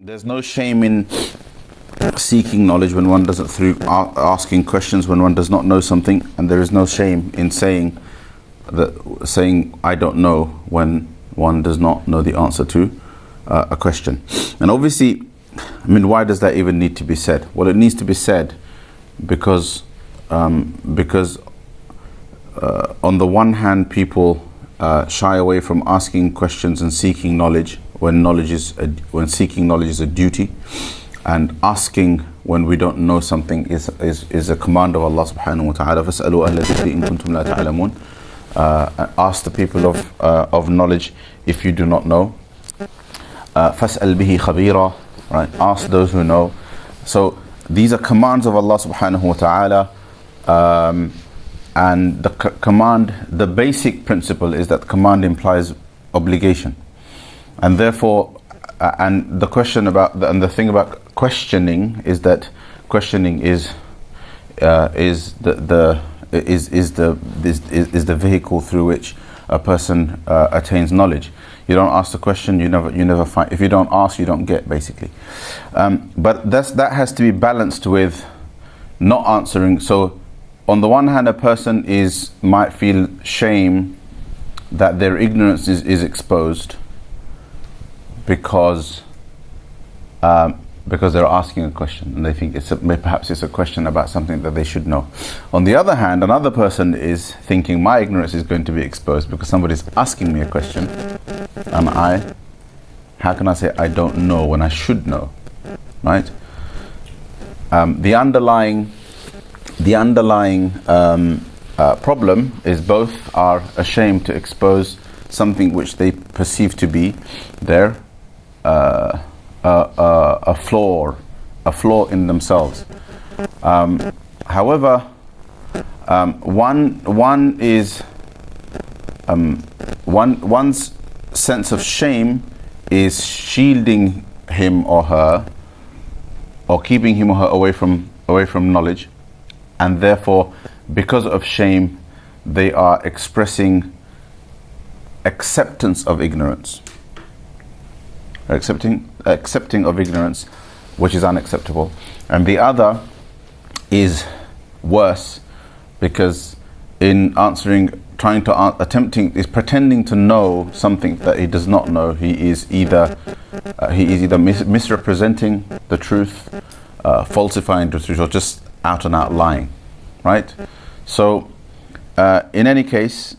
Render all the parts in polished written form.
There's no shame in seeking knowledge when one doesn't, through asking questions when one does not know something, and there is no shame in saying I don't know when one does not know the answer to a question. And obviously, I mean, why does that even need to be said? Well, it needs to be said because on the one hand, people shy away from asking questions and seeking knowledge when seeking knowledge is a duty, and asking when we don't know something is a command of Allah subhanahu wa ta'ala. فَاسْأَلُوا أَهْلَ الذِّكْرِ إِن كُنتُمْ لَا تَعْلَمُونَ. Ask the people of knowledge if you do not know. فَاسْأَلْ بِهِ خَبِيرًا. Right? Ask those who know. So these are commands of Allah subhanahu wa ta'ala. And the basic principle is that command implies obligation. And therefore, and the question about the thing about questioning is that questioning is the vehicle through which a person attains knowledge. You don't ask the question, you never find. If you don't ask, you don't get, basically. But that has to be balanced with not answering. So, on the one hand, a person might feel shame that their ignorance is exposed because they're asking a question and they think perhaps it's a question about something that they should know. On the other hand, another person is thinking my ignorance is going to be exposed because somebody's asking me a question, and how can I say I don't know when I should know, right? The underlying problem is both are ashamed to expose something which they perceive to be their a flaw in themselves. However, one's sense of shame is shielding him or her, or keeping him or her away from knowledge, and therefore, because of shame, they are expressing acceptance of ignorance. Accepting of ignorance, which is unacceptable. And the other is worse, because in pretending to know something that he does not know, he is either misrepresenting the truth, falsifying the truth, or just out and out lying, right? So in any case,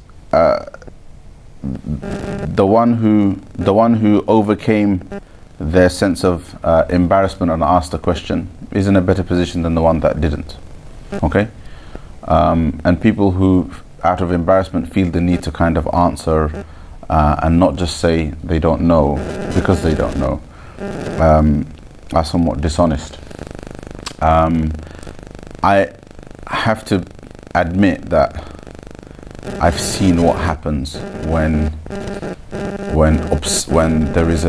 the one who overcame their sense of embarrassment and asked a question is in a better position than the one that didn't. Okay? And people who, out of embarrassment, feel the need to kind of answer and not just say they don't know because they don't know, are somewhat dishonest. I have to admit that I've seen what happens when there is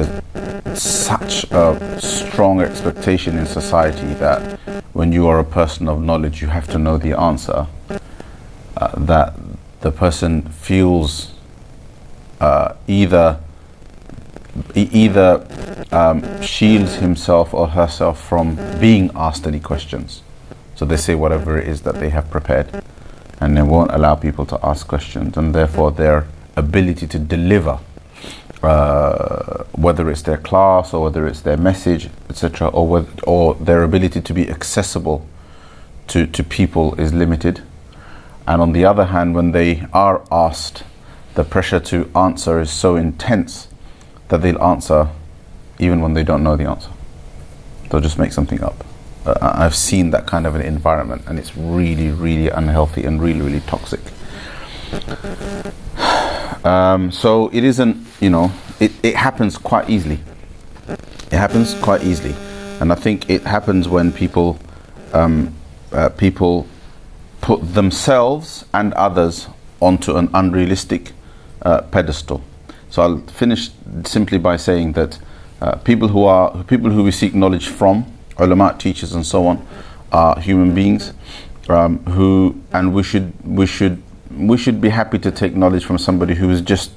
such a strong expectation in society that when you are a person of knowledge you have to know the answer, that the person feels either shields himself or herself from being asked any questions. So they say whatever it is that they have prepared, and they won't allow people to ask questions, and therefore their ability to deliver, whether it's their class or whether it's their message, etc., or their ability to be accessible to people is limited. And on the other hand, when they are asked, the pressure to answer is so intense that they'll answer even when they don't know the answer. They'll just make something up. I've seen that kind of an environment, and it's really, really unhealthy and really, really toxic. So it isn't, it happens quite easily. It happens quite easily, and I think it happens when people put themselves and others onto an unrealistic pedestal. So I'll finish simply by saying that people who we seek knowledge from, ulama, teachers, and so on, are human beings and we should be happy to take knowledge from somebody who is just,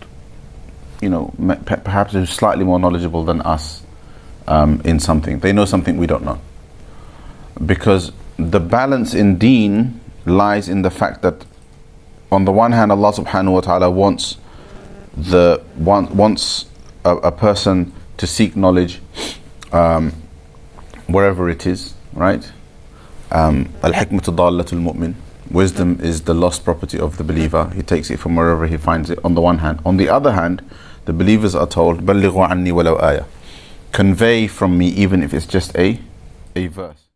perhaps who's slightly more knowledgeable than us, in something. They know something we don't know. Because the balance in deen lies in the fact that on the one hand, Allah subhanahu wa ta'ala wants a person to seek knowledge wherever it is, right? Al-hikmatu dallatul mu'min. Wisdom is the lost property of the believer. He takes it from wherever he finds it, on the one hand. On the other hand, the believers are told, بَلِّغُوا عَنِّي وَلَوْ آيَةً. Convey from me even if it's just a verse.